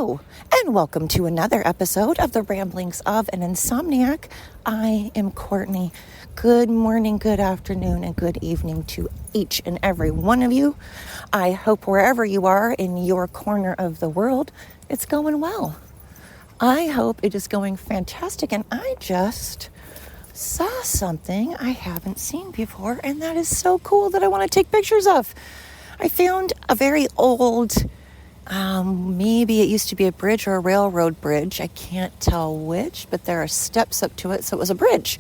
Hello, and welcome to another episode of the Ramblings of an Insomniac. I am Courtney. Good morning, good afternoon, and good evening to each and every one of you. I hope wherever you are in your corner of the world, it's going well. I hope it is going fantastic, and I just saw something I haven't seen before, and that is so cool that I want to take pictures of. I found a very old maybe it used to be a bridge or a railroad bridge. I can't tell which, but there are steps up to it. So it was a bridge.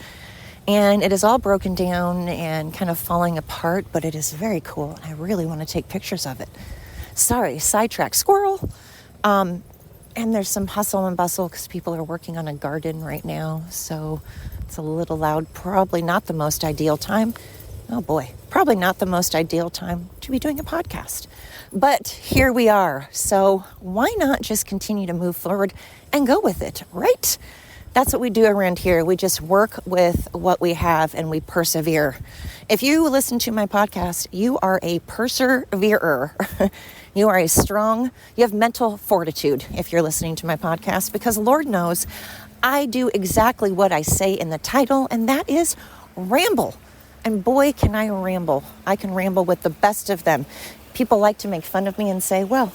And it is all broken down and kind of falling apart, but it is very cool. I really want to take pictures of it. Sorry, sidetrack, squirrel. And there's some hustle and bustle because people are working on a garden right now. So it's a little loud. Probably not the most ideal time. Oh boy, probably not the most ideal time to be doing a podcast. But here we are. So why not just continue to move forward and go with it, right? That's what we do around here. We just work with what we have and we persevere. If you listen to my podcast, you are a perseverer. You are you have mental fortitude if you're listening to my podcast, because Lord knows I do exactly what I say in the title, and that is ramble. And boy, can I ramble. I can ramble with the best of them. People like to make fun of me and say, well,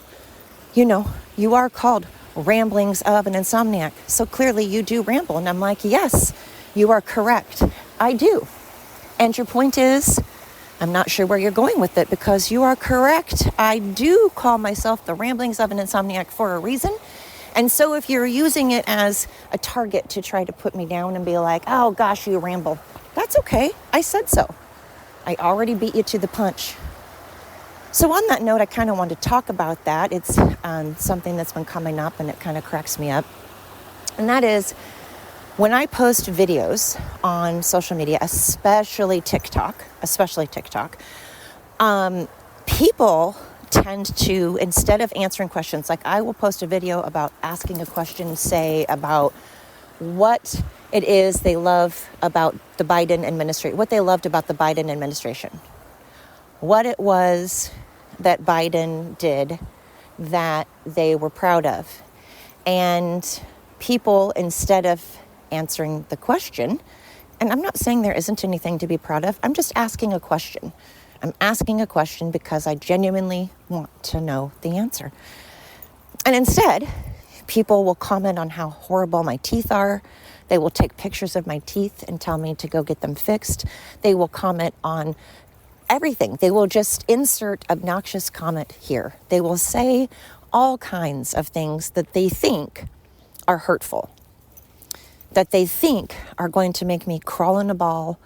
you are called Ramblings of an Insomniac. So clearly you do ramble. And I'm like, yes, you are correct. I do. And your point is, I'm not sure where you're going with it, because you are correct. I do call myself the Ramblings of an Insomniac for a reason. And so if you're using it as a target to try to put me down and be like, oh gosh, you ramble, that's okay. I said so. I already beat you to the punch. So on that note, I kind of want to talk about that. It's something that's been coming up and it kind of cracks me up. And that is when I post videos on social media, especially TikTok, people tend to, instead of answering questions, like I will post a video about asking a question, say about what it is they love about the Biden administration, what they loved about the Biden administration, what it was that Biden did that they were proud of. And people, instead of answering the question, and I'm not saying there isn't anything to be proud of, I'm just asking a question. I'm asking a question because I genuinely want to know the answer. And instead, people will comment on how horrible my teeth are. They will take pictures of my teeth and tell me to go get them fixed. They will comment on everything. They will just insert obnoxious comment here. They will say all kinds of things that they think are hurtful, that they think are going to make me crawl in a ball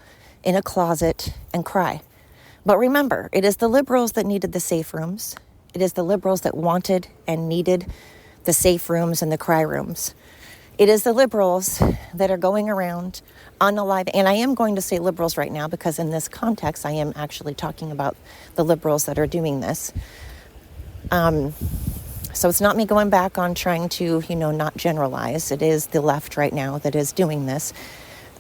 in a closet and cry. But remember, it is the liberals that needed the safe rooms. It is the liberals that wanted and needed the safe rooms and the cry rooms. It is the liberals that are going around unaliving, and I am going to say liberals right now because in this context, I am actually talking about the liberals that are doing this. So it's not me going back on trying to, not generalize. It is the left right now that is doing this,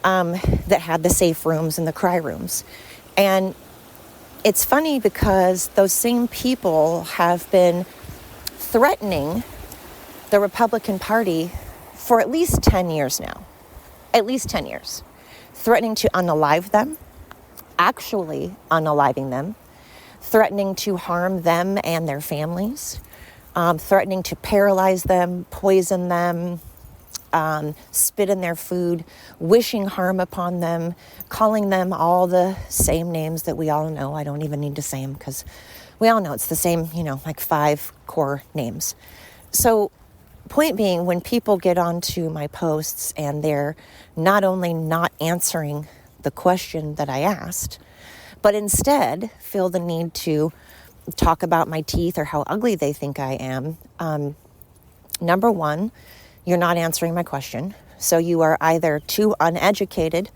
that had the safe rooms and the cry rooms. And it's funny because those same people have been threatening the Republican Party for at least 10 years now. At least 10 years. Threatening to unalive them, actually unaliving them, threatening to harm them and their families, threatening to paralyze them, poison them, spit in their food, wishing harm upon them, calling them all the same names that we all know. I don't even need to say them because we all know it's the same, like 5 core names. So point being, when people get onto my posts and they're not only not answering the question that I asked, but instead feel the need to talk about my teeth or how ugly they think I am, number one, you're not answering my question. So you are either too uneducated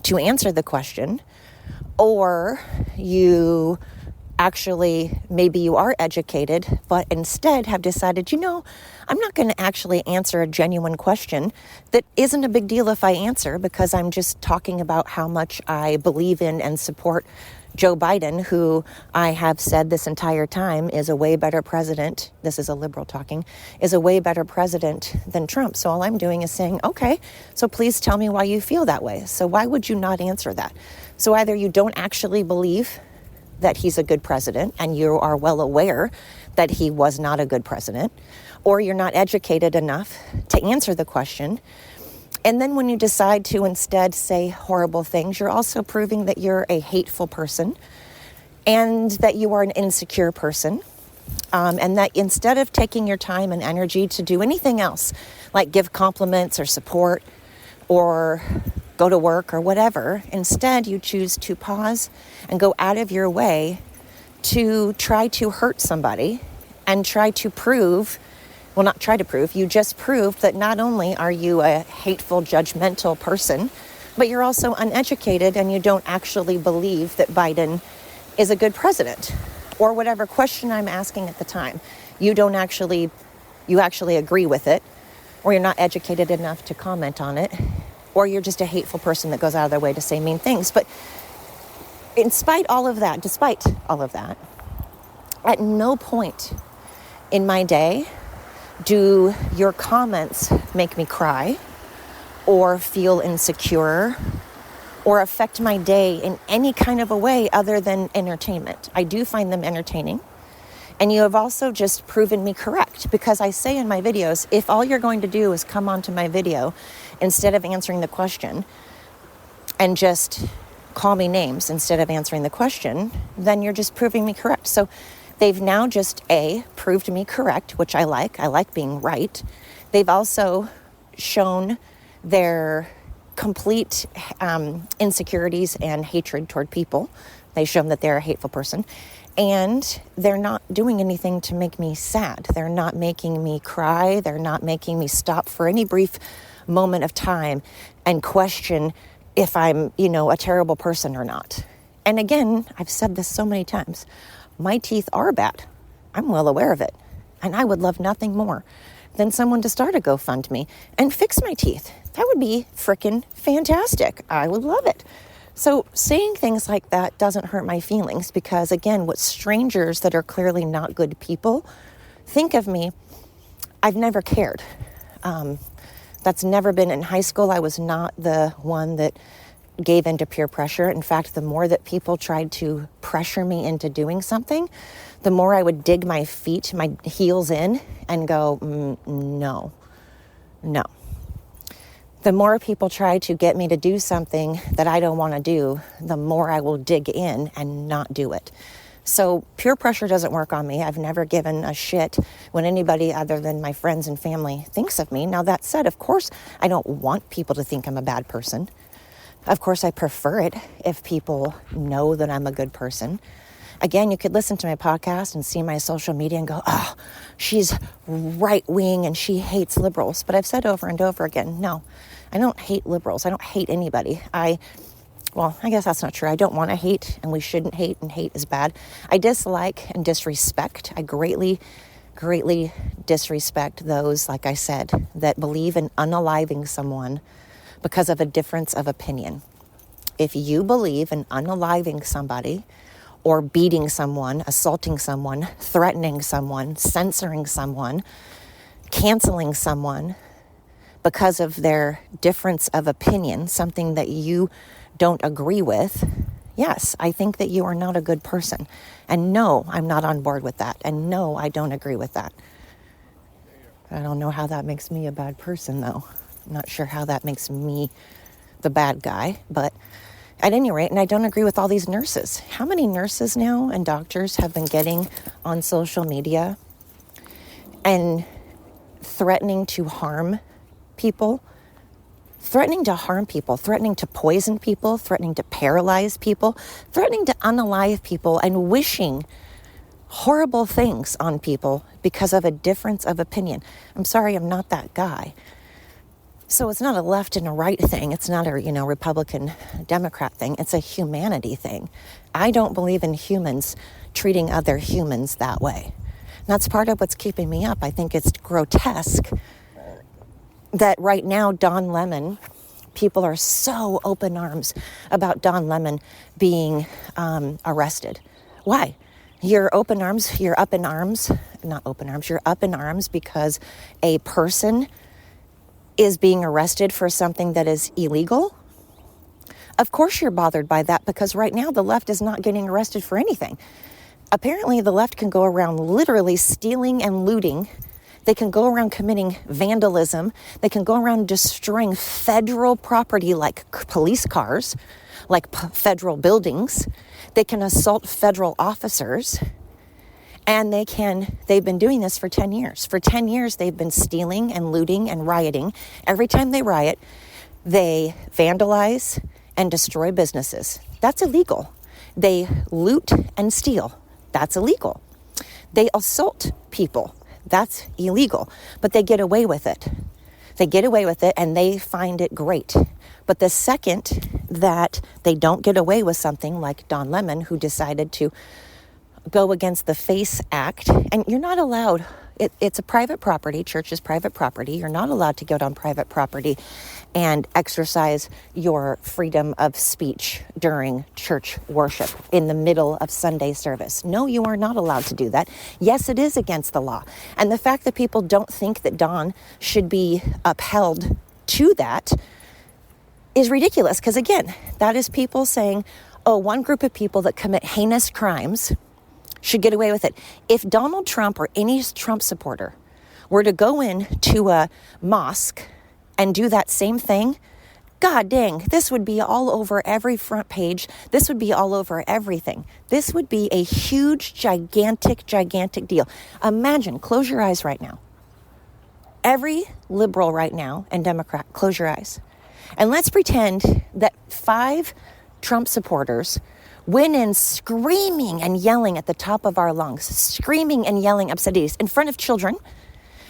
to answer the question, or you actually, maybe you are educated, but instead have decided, I'm not going to actually answer a genuine question that isn't a big deal if I answer, because I'm just talking about how much I believe in and support Joe Biden, who I have said this entire time is a way better president, this is a liberal talking, is a way better president than Trump. So all I'm doing is saying, okay, so please tell me why you feel that way. So why would you not answer that? So either you don't actually believe that he's a good president and you are well aware that he was not a good president, or you're not educated enough to answer the question. And then when you decide to instead say horrible things, you're also proving that you're a hateful person and that you are an insecure person. And that instead of taking your time and energy to do anything else, like give compliments or support or go to work or whatever, instead you choose to pause and go out of your way to try to hurt somebody and try to prove, well, not try to prove, you just proved that not only are you a hateful, judgmental person, but you're also uneducated and you don't actually believe that Biden is a good president, or whatever question I'm asking at the time. You actually agree with it, or you're not educated enough to comment on it, or you're just a hateful person that goes out of their way to say mean things. But despite all of that, at no point in my day do your comments make me cry or feel insecure or affect my day in any kind of a way other than entertainment. I do find them entertaining. And you have also just proven me correct, because I say in my videos, if all you're going to do is come onto my video instead of answering the question and just call me names instead of answering the question, then you're just proving me correct. So they've now just proved me correct, which I like. I like being right. They've also shown their complete insecurities and hatred toward people. They've shown that they're a hateful person. And they're not doing anything to make me sad. They're not making me cry. They're not making me stop for any brief moment of time and question if I'm, a terrible person or not. And again, I've said this so many times. My teeth are bad. I'm well aware of it. And I would love nothing more than someone to start a GoFundMe and fix my teeth. That would be freaking fantastic. I would love it. So saying things like that doesn't hurt my feelings, because again, what strangers that are clearly not good people think of me, I've never cared. That's never been in high school. I was not the one that gave into peer pressure. In fact, the more that people tried to pressure me into doing something, the more I would dig my heels in and go, no. The more people try to get me to do something that I don't want to do, the more I will dig in and not do it. So peer pressure doesn't work on me. I've never given a shit when anybody other than my friends and family thinks of me. Now, that said, of course, I don't want people to think I'm a bad person. Of course, I prefer it if people know that I'm a good person. Again, you could listen to my podcast and see my social media and go, oh, she's right-wing and she hates liberals. But I've said over and over again, no, I don't hate liberals. I don't hate anybody. I guess that's not true. I don't want to hate, and we shouldn't hate, and hate is bad. I dislike and disrespect. I greatly disrespect those, like I said, that believe in unaliving someone because of a difference of opinion. If you believe in unaliving somebody, or beating someone, assaulting someone, threatening someone, censoring someone, canceling someone because of their difference of opinion, something that you don't agree with, yes, I think that you are not a good person. And no, I'm not on board with that. And no, I don't agree with that. I don't know how that makes me a bad person, though. I'm not sure how that makes me the bad guy, but at any rate, and I don't agree with all these nurses. How many nurses now and doctors have been getting on social media and threatening to harm people, threatening to poison people, threatening to paralyze people, threatening to unalive people, and wishing horrible things on people because of a difference of opinion? I'm sorry, I'm not that guy. So it's not a left and a right thing. It's not a, Republican, Democrat thing. It's a humanity thing. I don't believe in humans treating other humans that way. And that's part of what's keeping me up. I think it's grotesque that right now Don Lemon, people are so open arms about Don Lemon being arrested. Why? You're up in arms because a person is being arrested for something that is illegal. Of course you're bothered by that, because right now the left is not getting arrested for anything. Apparently the left can go around literally stealing and looting. They can go around committing vandalism. They can go around destroying federal property like police cars, like federal buildings. They can assault federal officers. And they've been doing this for 10 years. For 10 years, they've been stealing and looting and rioting. Every time they riot, they vandalize and destroy businesses. That's illegal. They loot and steal. That's illegal. They assault people. That's illegal. But they get away with it. They get away with it and they find it great. But the second that they don't get away with something like Don Lemon, who decided to go against the FACE Act, and you're not allowed, it's a private property, church is private property, you're not allowed to go on private property and exercise your freedom of speech during church worship in the middle of Sunday service. No, you are not allowed to do that. Yes, it is against the law. And the fact that people don't think that Don should be upheld to that is ridiculous, because again, that is people saying, oh, one group of people that commit heinous crimes should get away with it. If Donald Trump or any Trump supporter were to go into a mosque and do that same thing, God dang, this would be all over every front page. This would be all over everything. This would be a huge, gigantic deal. Imagine, close your eyes right now. Every liberal right now and Democrat, close your eyes. And let's pretend that 5 Trump supporters went in screaming and yelling at the top of our lungs, screaming and yelling obscenities in front of children,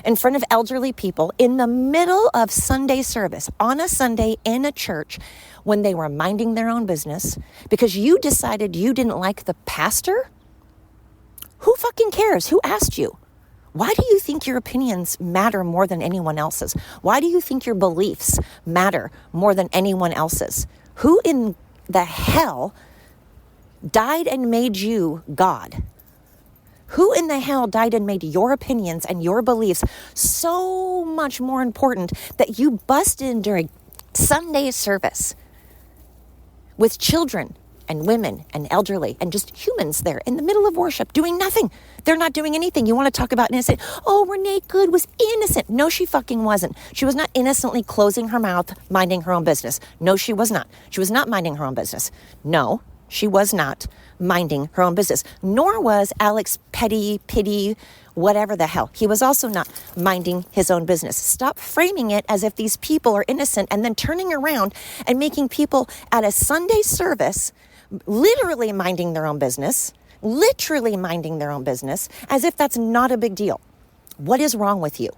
in front of elderly people, in the middle of Sunday service, on a Sunday in a church, when they were minding their own business, because you decided you didn't like the pastor? Who fucking cares? Who asked you? Why do you think your opinions matter more than anyone else's? Why do you think your beliefs matter more than anyone else's? Who in the hell died and made you God? Who in the hell died and made your opinions and your beliefs so much more important that you bust in during Sunday service with children and women and elderly and just humans there in the middle of worship doing nothing? They're not doing anything. You want to talk about innocent? Oh, Renee Good was innocent. No, she fucking wasn't. She was not innocently closing her mouth, minding her own business. No, she was not. She was not minding her own business. No, she was not minding her own business. Nor was Alex Petty, whatever the hell. He was also not minding his own business. Stop framing it as if these people are innocent and then turning around and making people at a Sunday service literally minding their own business, as if that's not a big deal. What is wrong with you?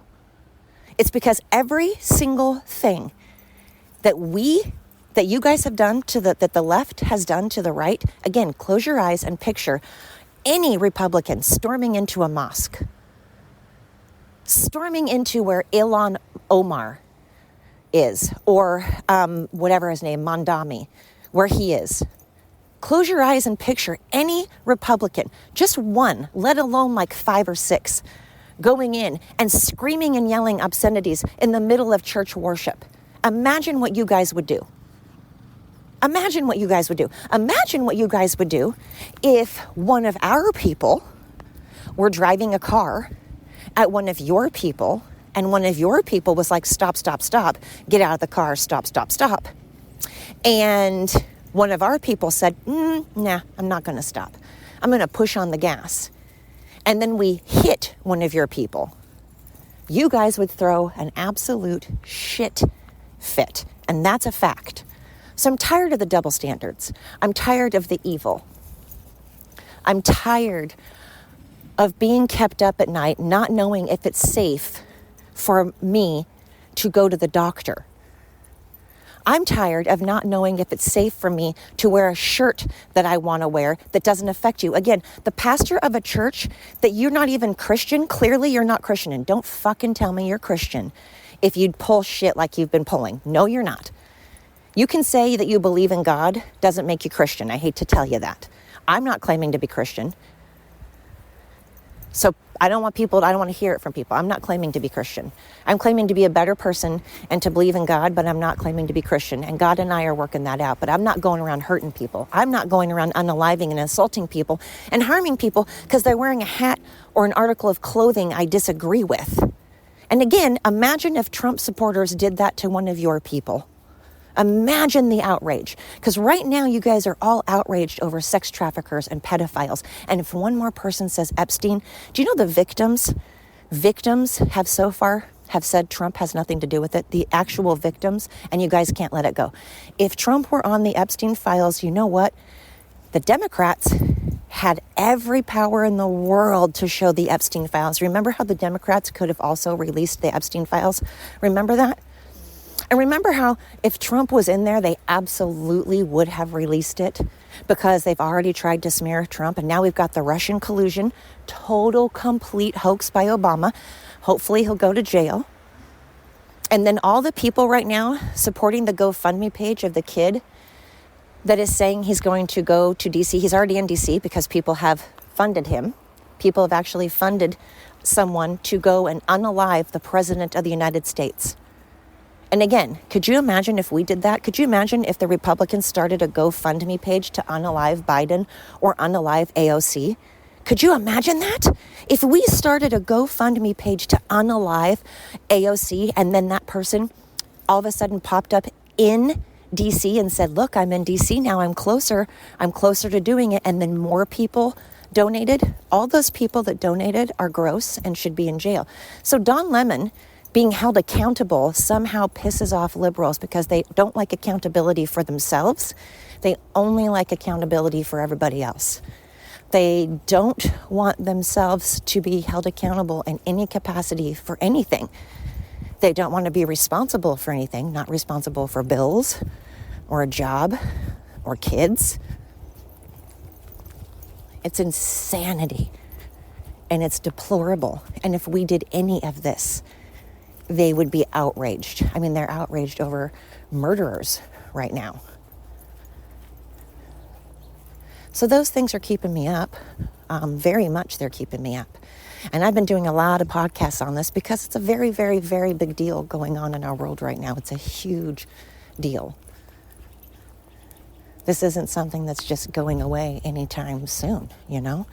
It's because every single thing that you guys have done that the left has done to the right, again, close your eyes and picture any Republican storming into a mosque, storming into where Ilhan Omar is, or whatever his name, Mandami, where he is. Close your eyes and picture any Republican, just one, let alone like 5 or 6, going in and screaming and yelling obscenities in the middle of church worship. Imagine what you guys would do. Imagine what you guys would do. Imagine what you guys would do if one of our people were driving a car at one of your people, and one of your people was like, stop, get out of the car, stop. And one of our people said, nah, I'm not going to stop. I'm going to push on the gas. And then we hit one of your people. You guys would throw an absolute shit fit. And that's a fact. So I'm tired of the double standards. I'm tired of the evil. I'm tired of being kept up at night, not knowing if it's safe for me to go to the doctor. I'm tired of not knowing if it's safe for me to wear a shirt that I want to wear that doesn't affect you. Again, the pastor of a church that you're not even Christian, clearly you're not Christian. And don't fucking tell me you're Christian if you'd pull shit like you've been pulling. No, you're not. You can say that you believe in God, doesn't make you Christian. I hate to tell you that. I'm not claiming to be Christian. So I don't want to hear it from people. I'm not claiming to be Christian. I'm claiming to be a better person and to believe in God, but I'm not claiming to be Christian. And God and I are working that out. But I'm not going around hurting people. I'm not going around unaliving and insulting people and harming people because they're wearing a hat or an article of clothing I disagree with. And again, imagine if Trump supporters did that to one of your people. Imagine the outrage. Because right now you guys are all outraged over sex traffickers and pedophiles. And if one more person says Epstein, do you know the victims have so far have said Trump has nothing to do with it? The actual victims, and you guys can't let it go. If Trump were on the Epstein files, you know what? The Democrats had every power in the world to show the Epstein files. Remember how the Democrats could have also released the Epstein files? Remember that? And remember how if Trump was in there, they absolutely would have released it because they've already tried to smear Trump. And now we've got the Russian collusion, total, complete hoax by Obama. Hopefully he'll go to jail. And then all the people right now supporting the GoFundMe page of the kid that is saying he's going to go to D.C. He's already in D.C. because people have funded him. People have actually funded someone to go and unalive the president of the United States. And again, could you imagine if we did that? Could you imagine if the Republicans started a GoFundMe page to unalive Biden or unalive AOC? Could you imagine that? If we started a GoFundMe page to unalive AOC and then that person all of a sudden popped up in DC and said, look, I'm in DC now, I'm closer to doing it, and then more people donated, all those people that donated are gross and should be in jail. So Don Lemon being held accountable somehow pisses off liberals because they don't like accountability for themselves. They only like accountability for everybody else. They don't want themselves to be held accountable in any capacity for anything. They don't want to be responsible for anything, not responsible for bills or a job or kids. It's insanity and it's deplorable. And if we did any of this, they would be outraged. I mean, they're outraged over murderers right now. So those things are keeping me up. Very much they're keeping me up. And I've been doing a lot of podcasts on this because it's a very, very, very big deal going on in our world right now. It's a huge deal. This isn't something that's just going away anytime soon, you know?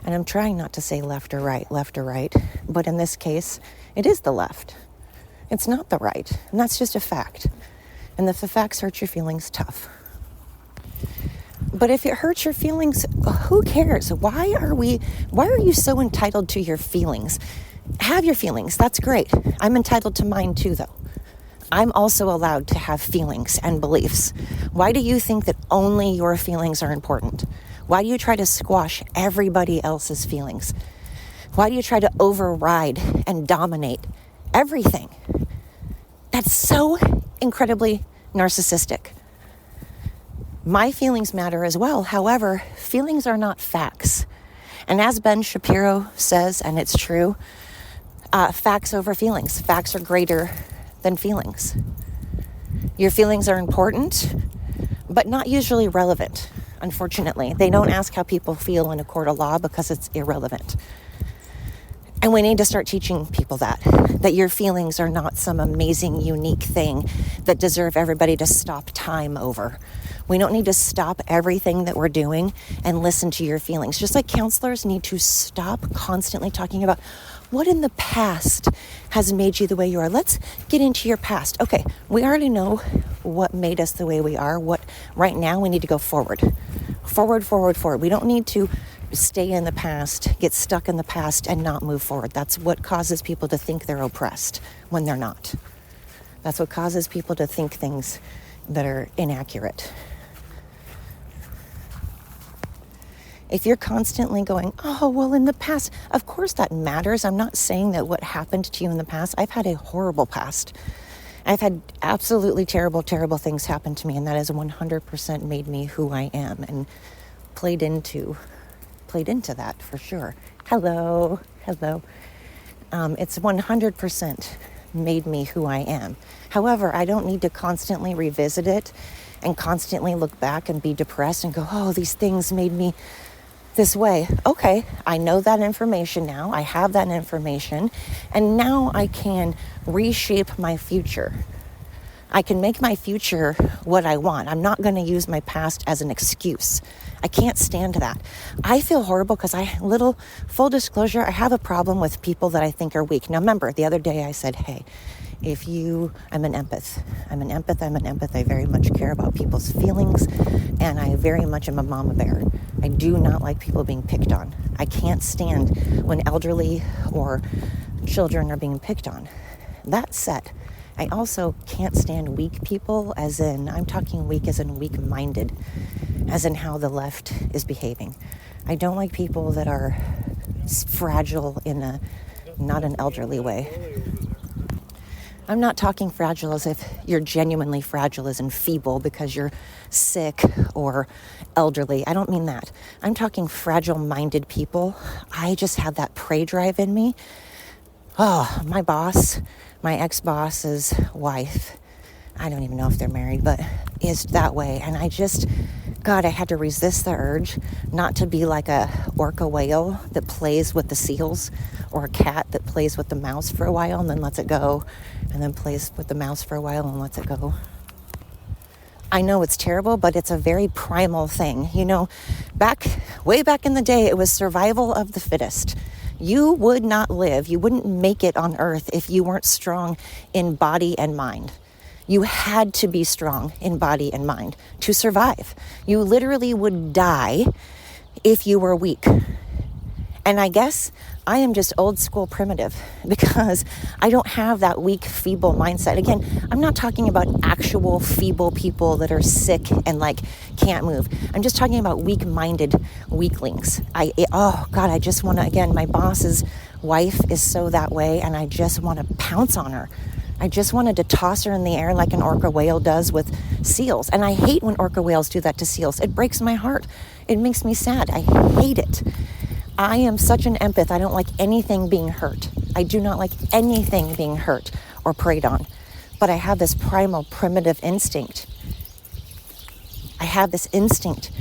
And I'm trying not to say left or right, but in this case, it is the left. It's not the right, and that's just a fact. And if the facts hurt your feelings, tough. But if it hurts your feelings, who cares? Why are you so entitled to your feelings? Have your feelings, that's great. I'm entitled to mine too, though. I'm also allowed to have feelings and beliefs. Why do you think that only your feelings are important? Why do you try to squash everybody else's feelings? Why do you try to override and dominate everything? That's so incredibly narcissistic. My feelings matter as well. However, feelings are not facts. And as Ben Shapiro says, and it's true, facts over feelings. Facts are greater than feelings. Your feelings are important, but not usually relevant. Unfortunately, they don't ask how people feel in a court of law because it's irrelevant. And we need to start teaching people that your feelings are not some amazing, unique thing that deserve everybody to stop time over. We don't need to stop everything that we're doing and listen to your feelings. Just like counselors need to stop constantly talking about what in the past has made you the way you are. Let's get into your past. Okay, we already know what made us the way we are. What right now we need to go forward. Forward. We don't need to stay in the past, get stuck in the past and not move forward. That's what causes people to think they're oppressed when they're not. That's what causes people to think things that are inaccurate. If you're constantly going, oh, well, in the past, of course that matters. I'm not saying that what happened to you in the past. I've had a horrible past. I've had absolutely terrible, terrible things happen to me, and that has 100% made me who I am and played into that for sure. Hello. It's 100% made me who I am. However, I don't need to constantly revisit it and constantly look back and be depressed and go, oh, these things made me this way. Okay, I know that information now. I have that information. And now I can reshape my future. I can make my future what I want. I'm not going to use my past as an excuse. I can't stand that. I feel horrible because full disclosure, I have a problem with people that I think are weak. Now remember, the other day I said, hey, I'm an empath. I very much care about people's feelings, and I very much am a mama bear. I do not like people being picked on. I can't stand when elderly or children are being picked on. That said, I also can't stand weak people, I'm talking weak as in weak-minded, as in how the left is behaving. I don't like people that are fragile in not an elderly way. I'm not talking fragile as if you're genuinely fragile as in feeble because you're sick or elderly. I don't mean that. I'm talking fragile-minded people. I just have that prey drive in me. Oh, my ex-boss's wife, I don't even know if they're married, but is that way. And I had to resist the urge not to be like a orca whale that plays with the seals, or a cat that plays with the mouse for a while and then lets it go, and then plays with the mouse for a while and lets it go. I know it's terrible, but it's a very primal thing. Way back in the day, it was survival of the fittest. You would not live, you wouldn't make it on earth if you weren't strong in body and mind. You had to be strong in body and mind to survive. You literally would die if you were weak. And I guess I am just old school primitive because I don't have that weak, feeble mindset. Again, I'm not talking about actual feeble people that are sick and can't move. I'm just talking about weak-minded weaklings. I just want to, again, my boss's wife is so that way, and I just want to pounce on her. I just wanted to toss her in the air like an orca whale does with seals. And I hate when orca whales do that to seals. It breaks my heart. It makes me sad. I hate it. I am such an empath. I don't like anything being hurt. I do not like anything being hurt or preyed on. But I have this primal, primitive instinct. I have this instinct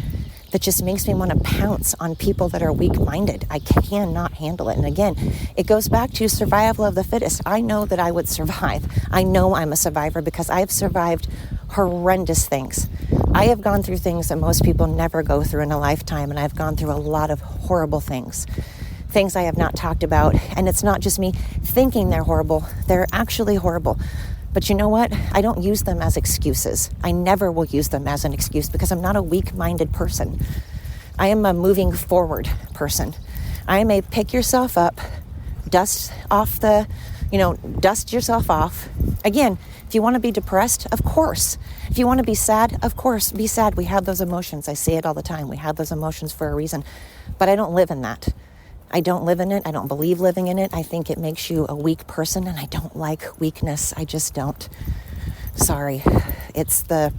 that just makes me want to pounce on people that are weak-minded. I cannot handle it. And again, it goes back to survival of the fittest. I know that I would survive. I know I'm a survivor because I've survived horrendous things. I have gone through things that most people never go through in a lifetime, and I've gone through a lot of horrible things I have not talked about. And it's not just me thinking they're horrible. They're actually horrible. But you know what? I don't use them as excuses. I never will use them as an excuse because I'm not a weak-minded person. I am a moving forward person. I am a pick yourself up, dust yourself off. Again, if you want to be depressed, of course. If you want to be sad, of course, be sad. We have those emotions. I say it all the time. We have those emotions for a reason. But I don't live in that. I don't live in it. I don't believe living in it. I think it makes you a weak person, and I don't like weakness. I just don't. Sorry. It's the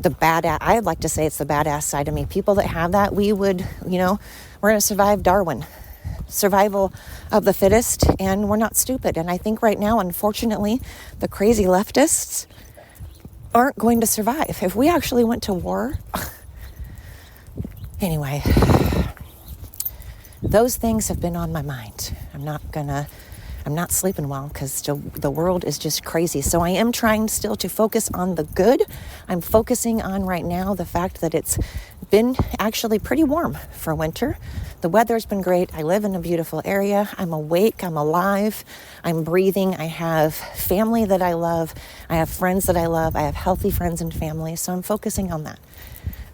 badass. I'd like to say it's the badass side of me. People that have that, we're going to survive Darwin. Survival of the fittest, and we're not stupid. And I think right now, unfortunately, the crazy leftists aren't going to survive. If we actually went to war, anyway, those things have been on my mind. I'm not sleeping well because the world is just crazy. So I am trying still to focus on the good. I'm focusing on right now the fact that it's been actually pretty warm for winter. The weather's been great. I live in a beautiful area. I'm awake. I'm alive. I'm breathing. I have family that I love. I have friends that I love. I have healthy friends and family. So I'm focusing on that.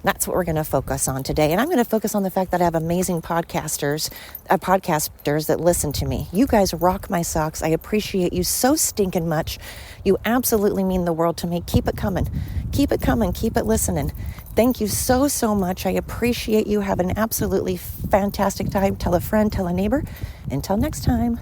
That's what we're going to focus on today. And I'm going to focus on the fact that I have amazing podcasters that listen to me. You guys rock my socks. I appreciate you so stinking much. You absolutely mean the world to me. Keep it coming. Keep it coming. Keep it listening. Thank you so, so much. I appreciate you. Have an absolutely fantastic time. Tell a friend, tell a neighbor. Until next time.